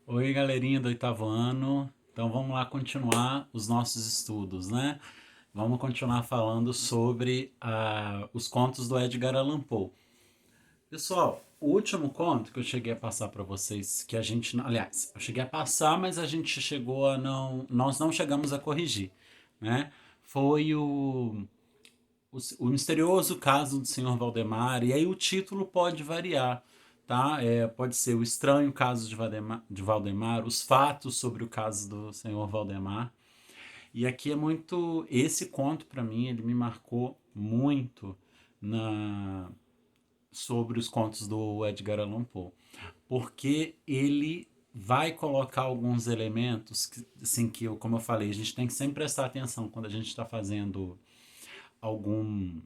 Oi, galerinha do oitavo ano. Então vamos lá continuar os nossos estudos, né? Vamos continuar falando sobre os contos do Edgar Allan Poe. Pessoal, o último conto que eu cheguei a passar para vocês, que a gente, aliás, eu cheguei a passar, mas a gente chegou a não, nós não chegamos a corrigir, né? Foi o misterioso caso do Senhor Valdemar, e aí o título pode variar, tá? Pode ser o estranho caso de Valdemar, os fatos sobre o caso do Senhor Valdemar. E aqui é muito. Esse conto, para mim, ele me marcou muito na sobre os contos do Edgar Allan Poe, porque ele vai colocar alguns elementos que, assim, como eu falei, a gente tem que sempre prestar atenção quando a gente está fazendo algum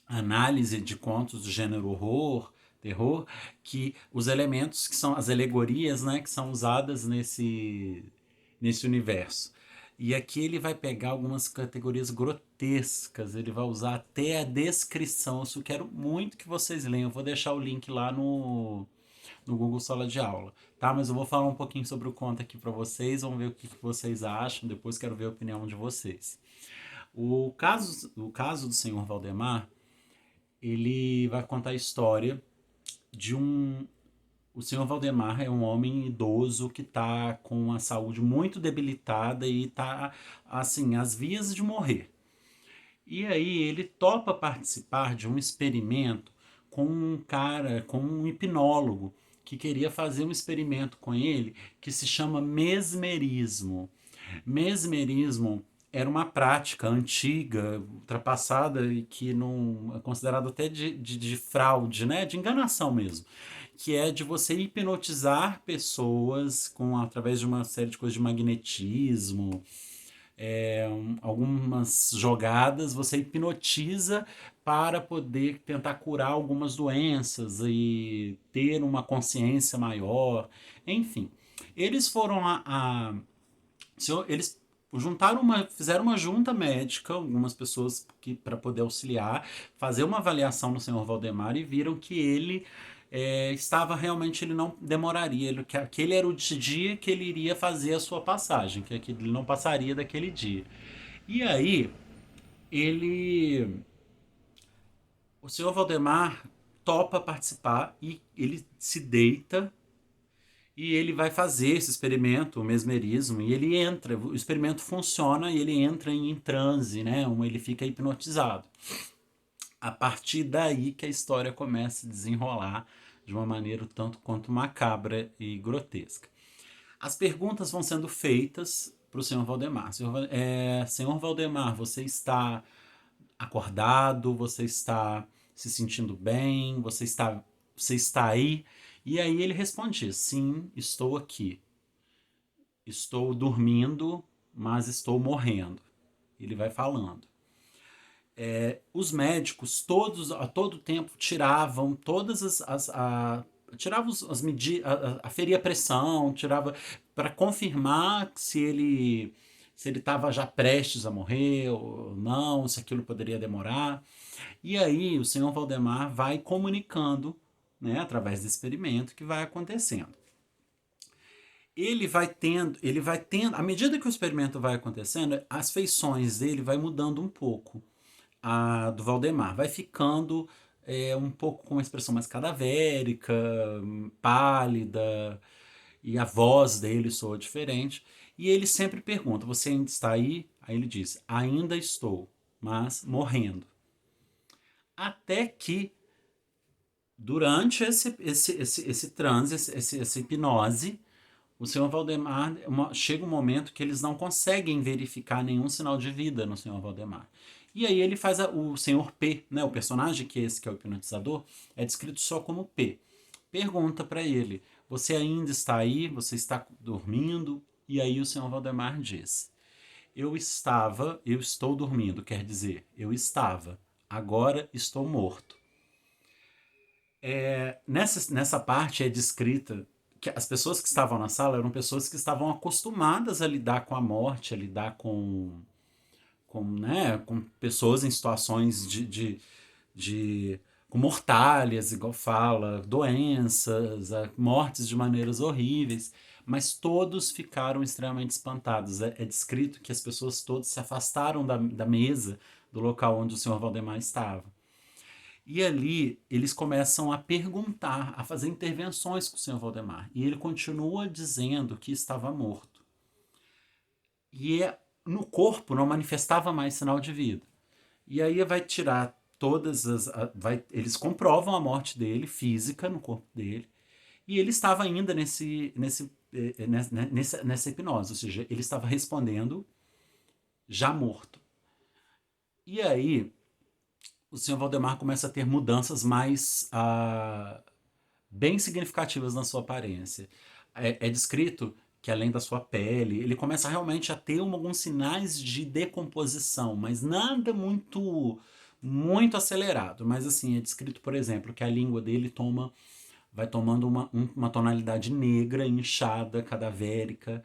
análise de contos do gênero horror, terror, que os elementos que são as alegorias, né, que são usadas nesse universo. E aqui ele vai pegar algumas categorias grotescas, ele vai usar até a descrição. Eu quero muito que vocês leiam. Eu vou deixar o link lá no Google Sala de Aula, tá? Mas eu vou falar um pouquinho sobre o conto aqui para vocês, vamos ver o que vocês acham, depois quero ver a opinião de vocês. O caso do Senhor Valdemar, ele vai contar a história de um. O senhor Valdemar é um homem idoso que está com a saúde muito debilitada e está, assim, às vias de morrer. E aí ele topa participar de um experimento com um cara, com um hipnólogo, que queria fazer um experimento com ele que se chama mesmerismo. Mesmerismo era uma prática antiga, ultrapassada e que não é considerado até de fraude, né? De enganação mesmo. Que é de você hipnotizar pessoas através de uma série de coisas de magnetismo, algumas jogadas, você hipnotiza para poder tentar curar algumas doenças e ter uma consciência maior. Enfim, eles foram eles fizeram uma junta médica, algumas pessoas que para poder auxiliar, fazer uma avaliação no senhor Valdemar e viram que ele estava realmente, ele não demoraria, que aquele era o dia que ele iria fazer a sua passagem, que ele não passaria daquele dia. E aí, ele, o senhor Valdemar topa participar e ele se deita e ele vai fazer esse experimento, o mesmerismo, e ele entra, o experimento funciona e ele entra em transe, né? Ele fica hipnotizado. A partir daí que a história começa a desenrolar de uma maneira tanto quanto macabra e grotesca. As perguntas vão sendo feitas para o senhor Valdemar. Senhor Valdemar, você está acordado? Você está se sentindo bem? Você está aí? E aí ele responde: sim, estou aqui. Estou dormindo, mas estou morrendo. Ele vai falando. Os médicos, todos, a todo tempo, tiravam todas tiravam as medidas, aferia a pressão, tirava para confirmar se ele estava já prestes a morrer ou não, se aquilo poderia demorar. E aí o senhor Valdemar vai comunicando, né, através do experimento, que vai acontecendo. Ele vai tendo, à medida que o experimento vai acontecendo, as feições dele vai mudando um pouco. A do Valdemar vai ficando um pouco com uma expressão mais cadavérica, pálida, e a voz dele soa diferente. E ele sempre pergunta: você ainda está aí? Aí ele diz: ainda estou, mas morrendo. Até que, durante esse transe, essa hipnose, o senhor Valdemar, chega um momento que eles não conseguem verificar nenhum sinal de vida no senhor Valdemar. E aí ele faz o senhor P, né, o personagem que é o hipnotizador, é descrito só como P. Pergunta para ele: você ainda está aí? Você está dormindo? E aí o senhor Valdemar diz: eu estou dormindo, quer dizer, eu estava, agora estou morto. Nessa parte é descrita que as pessoas que estavam na sala eram pessoas que estavam acostumadas a lidar com a morte, a lidar com pessoas em situações de com mortalhas, igual fala, doenças, mortes de maneiras horríveis, mas todos ficaram extremamente espantados. É descrito que as pessoas todas se afastaram da mesa, do local onde o senhor Valdemar estava. E ali eles começam a perguntar, a fazer intervenções com o senhor Valdemar. E ele continua dizendo que estava morto. E no corpo não manifestava mais sinal de vida. E aí vai tirar todas as. Eles comprovam a morte dele, física, no corpo dele. E ele estava ainda nessa hipnose, ou seja, ele estava respondendo já morto. E aí o senhor Valdemar começa a ter mudanças mais bem significativas na sua aparência. É descrito que além da sua pele, ele começa realmente a ter alguns sinais de decomposição, mas nada muito acelerado. Mas assim, é descrito, por exemplo, que a língua dele vai tomando uma tonalidade negra, inchada, cadavérica,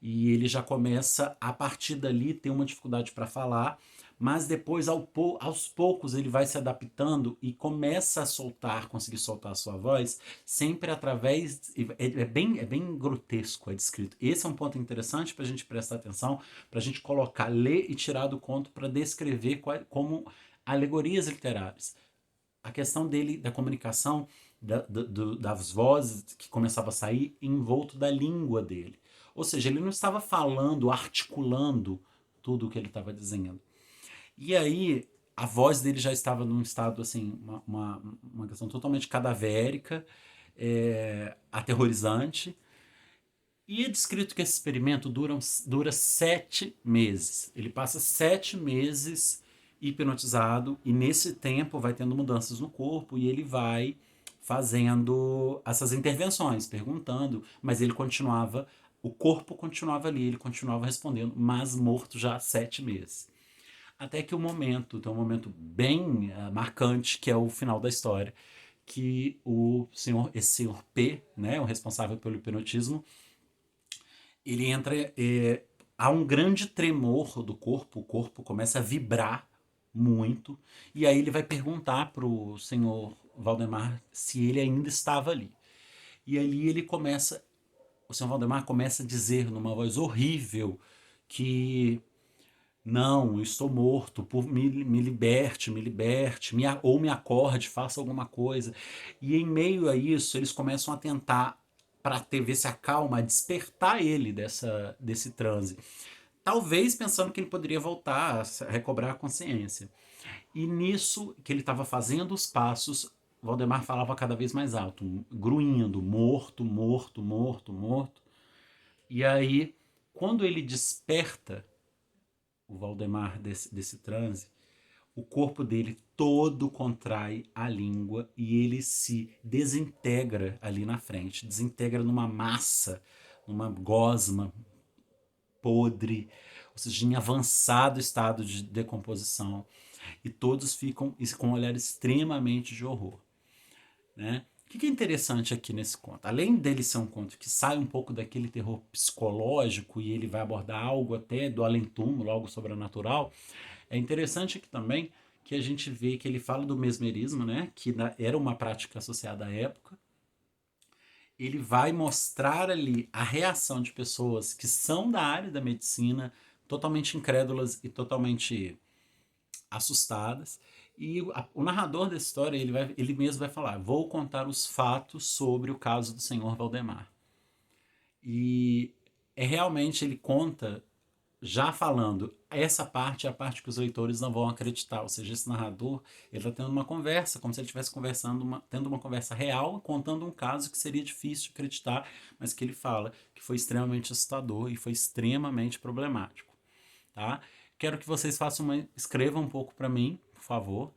e ele já começa, a partir dali, ter uma dificuldade para falar, mas depois, aos poucos, ele vai se adaptando e começa a conseguir soltar a sua voz, sempre através. É bem grotesco, é descrito. Esse é um ponto interessante para a gente prestar atenção, para a gente colocar, ler e tirar do conto para descrever como alegorias literárias. A questão dele, da comunicação, das vozes que começavam a sair envolto da língua dele. Ou seja, ele não estava falando, articulando tudo o que ele estava dizendo. E aí, a voz dele já estava num estado, assim, uma questão totalmente cadavérica, aterrorizante. E é descrito que esse experimento dura 7 meses. Ele passa 7 meses hipnotizado e nesse tempo vai tendo mudanças no corpo e ele vai fazendo essas intervenções, perguntando, mas o corpo continuava ali, ele continuava respondendo, mas morto já há 7 meses. Até que tem um momento bem marcante, que é o final da história, que esse senhor P, né, o responsável pelo hipnotismo, ele entra, há um grande tremor do corpo, o corpo começa a vibrar muito, e aí ele vai perguntar para o senhor Valdemar se ele ainda estava ali. E ali o senhor Valdemar começa a dizer numa voz horrível que não, eu estou morto, me liberte, ou me acorde, faça alguma coisa. E em meio a isso, eles começam a tentar, para ver se acalma, despertar ele desse transe. Talvez pensando que ele poderia voltar a recobrar a consciência. E nisso que ele estava fazendo os passos, Valdemar falava cada vez mais alto, gruindo, morto, morto, morto, morto. E aí, quando ele desperta, o Valdemar desse transe, o corpo dele todo contrai a língua e ele se desintegra ali na frente, desintegra numa massa, numa gosma podre, ou seja, em avançado estado de decomposição, e todos ficam com um olhar extremamente de horror, né? O que é interessante aqui nesse conto? Além dele ser um conto que sai um pouco daquele terror psicológico e ele vai abordar algo até do além-túmulo, algo sobrenatural, é interessante aqui também que a gente vê que ele fala do mesmerismo, né? Que era uma prática associada à época. Ele vai mostrar ali a reação de pessoas que são da área da medicina, totalmente incrédulas e totalmente assustadas. E o narrador da história, ele mesmo vai falar: vou contar os fatos sobre o caso do senhor Valdemar. E realmente ele conta já falando, essa parte é a parte que os leitores não vão acreditar, ou seja, esse narrador, ele está tendo uma conversa, como se ele estivesse tendo uma conversa real, contando um caso que seria difícil de acreditar, mas que ele fala que foi extremamente assustador e foi extremamente problemático, tá? Quero que vocês escrevam um pouco para mim, por favor,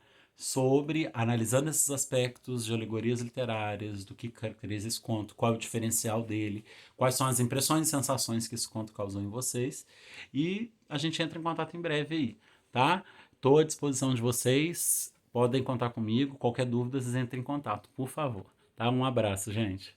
analisando esses aspectos de alegorias literárias, do que caracteriza esse conto, qual é o diferencial dele, quais são as impressões e sensações que esse conto causou em vocês, e a gente entra em contato em breve aí, tá? Estou à disposição de vocês, podem contar comigo, qualquer dúvida, vocês entrem em contato, por favor, tá? Um abraço, gente.